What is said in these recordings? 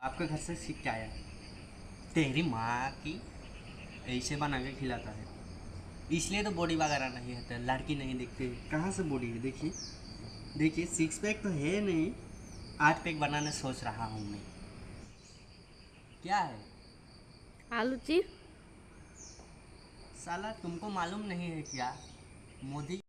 आपके घर से सीख के आया है। तेरी माँ की ऐसे बना के खिलाता है, इसलिए तो बॉडी वगैरह नहीं है, लड़की नहीं दिखती। कहाँ से बॉडी है? देखिए देखिए, सिक्स पैक तो है नहीं, 8 पैक बनाने सोच रहा हूँ मैं। क्या है? आलू चिप्स। साला तुमको मालूम नहीं है क्या मोदी?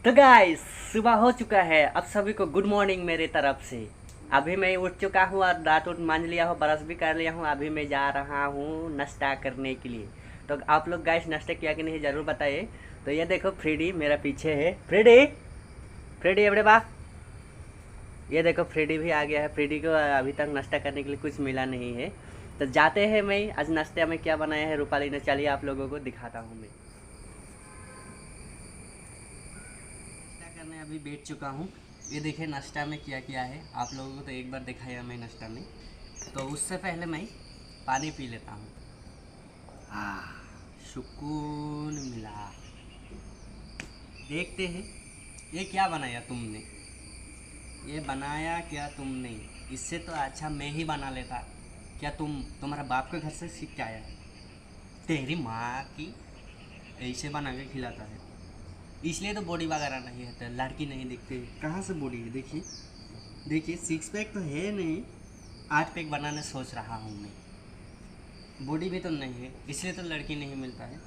तो गाइस, सुबह हो चुका है, अब सभी को गुड मॉर्निंग मेरे तरफ से। अभी मैं उठ चुका हूँ और दांत उठ मांज लिया हूँ, ब्रश भी कर लिया हूँ। अभी मैं जा रहा हूँ नाश्ता करने के लिए। तो आप लोग गाइस नाश्ता किया कि नहीं ज़रूर बताइए। तो ये देखो फ्रेडी मेरा पीछे है। फ्रेडी, फ्रेडी एवड़े बा। ये देखो फ्रेडी भी आ गया है। फ्रेडी को अभी तक नाश्ता करने के लिए कुछ मिला नहीं है, तो जाते हैं। मैं आज नाश्ते में क्या बनाया है रूपाली ने, चलिए आप लोगों को दिखाता हूँ। मैं नाश्ता करने अभी बैठ चुका हूँ। ये देखिए नाश्ता में क्या किया है, आप लोगों को तो एक बार दिखाया मैं नाश्ता में। तो उससे पहले मैं पानी पी लेता हूँ। सुकून मिला। देखते हैं ये क्या बनाया तुमने। ये बनाया क्या तुमने? इससे तो अच्छा मैं ही बना लेता। क्या तुम्हारा बाप के घर से सीख के आया है? तेरी माँ की ऐसे बना के खिलाता है, इसलिए तो बॉडी वगैरह नहीं है, लड़की नहीं दिखती। कहाँ से बॉडी है? देखिए देखिए, सिक्स पैक तो है नहीं, 8 पैक बनाने सोच रहा हूँ मैं। बॉडी भी तो नहीं है, इसलिए तो लड़की नहीं मिलता है।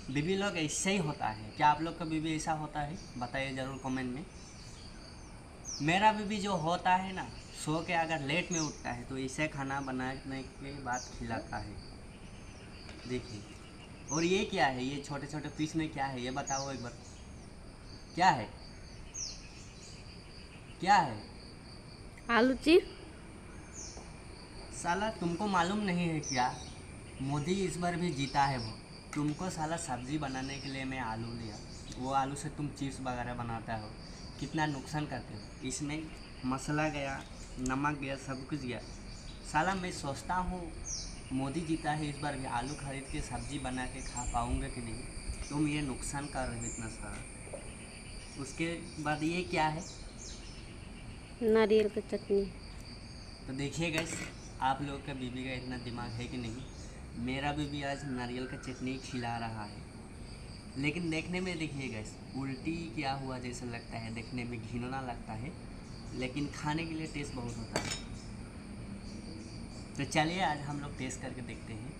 बीबी लोग ऐसे ही होता है। क्या आप लोग का बीबी ऐसा होता है? बताइए ज़रूर कमेंट में। मेरा बीबी जो होता है ना, सो के अगर लेट में उठता है तो इसे खाना बनाने के बाद खिलाता है। देखिए, और ये क्या है? ये छोटे छोटे पीस में क्या है ये बताओ एक बार। क्या है? क्या है? आलू चिप्स। साला तुमको मालूम नहीं है क्या मोदी इस बार भी जीता है वो? तुमको साला सब्जी बनाने के लिए मैं आलू लिया, वो आलू से तुम चिप्स वगैरह बनाता हो, कितना नुकसान करते हो। इसमें मसाला गया, नमक गया, सब कुछ गया। साला मैं सोचता हूँ मोदी जीता है इस बार भी, आलू खरीद के सब्जी बना के खा पाऊँगा कि नहीं। तुम ये नुकसान कर रहे हो इतना सारा। उसके बाद ये क्या है? नारियल का चटनी। तो देखिए गाइस, आप लोग का बीबी का इतना दिमाग है कि नहीं। मेरा बीबी आज नारियल का चटनी खिला रहा है, लेकिन देखने में देखिए गाइस उल्टी क्या हुआ जैसा लगता है, देखने में घिनौना लगता है, लेकिन खाने के लिए टेस्ट बहुत होता है। तो चलिए आज हम लोग टेस्ट करके देखते हैं।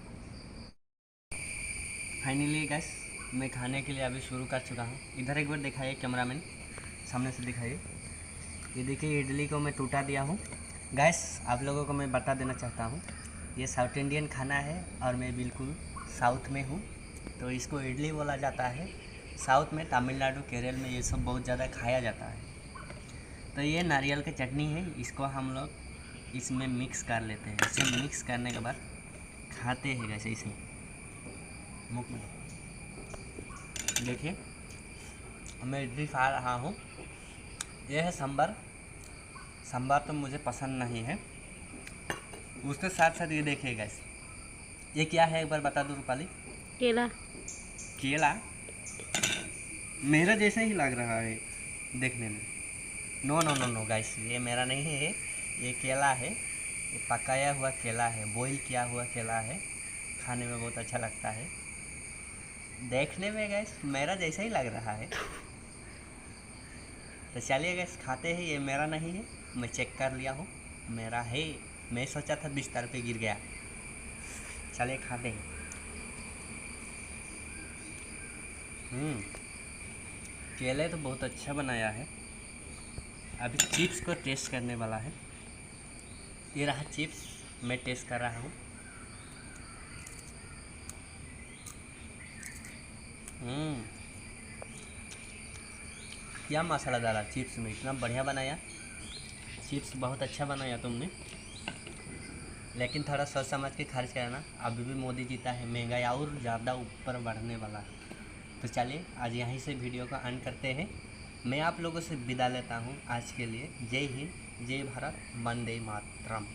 फाइनली गाइस मैं खाने के लिए अभी शुरू कर चुका हूँ। इधर एक बार दिखाइए कैमरामैन, सामने से दिखाइए। ये देखिए इडली को मैं टूटा दिया हूँ। गैस आप लोगों को मैं बता देना चाहता हूँ, ये साउथ इंडियन खाना है और मैं बिल्कुल साउथ में हूँ, तो इसको इडली बोला जाता है। साउथ में तमिलनाडु केरल में ये सब बहुत ज़्यादा खाया जाता है। तो ये नारियल की चटनी है, इसको हम लोग इसमें मिक्स कर लेते हैं। इसे मिक्स करने के बाद खाते हैं गैस इसे मुख में। देखिए मैं इडली खा रहा हूँ। यह है सांभर। सांभर तो मुझे पसंद नहीं है। उसके साथ साथ ये देखिए गाइस, ये क्या है एक बार बता दो रूपाली। केला। केला? मेरा जैसा ही लग रहा है देखने में। No no no no guys, ये मेरा नहीं है, ये केला है। ये पकाया हुआ केला है, बॉईल किया हुआ केला है। खाने में बहुत अच्छा लगता है। देखने में गाइस मेरा जैसा ही लग रहा है। तो चलिए गाइस खाते हैं। ये मेरा नहीं है, मैं चेक कर लिया हूँ, मेरा है। मैं सोचा था बिस्तर पे गिर गया। चलिए खाते हैं। केले तो बहुत अच्छा बनाया है। अभी चिप्स को टेस्ट करने वाला है। ये रहा चिप्स, मैं टेस्ट कर रहा हूँ। क्या मसाला डाला चिप्स में, इतना बढ़िया बनाया। चिप्स बहुत अच्छा बनाया तुमने, लेकिन थोड़ा सोच समझ के खर्च करना। अभी भी मोदी जीता है, महंगाई और ज़्यादा ऊपर बढ़ने वाला है। तो चलिए आज यहीं से वीडियो का एंड करते हैं। मैं आप लोगों से विदा लेता हूँ आज के लिए। जय हिंद, जय भारत, वंदे मातरम।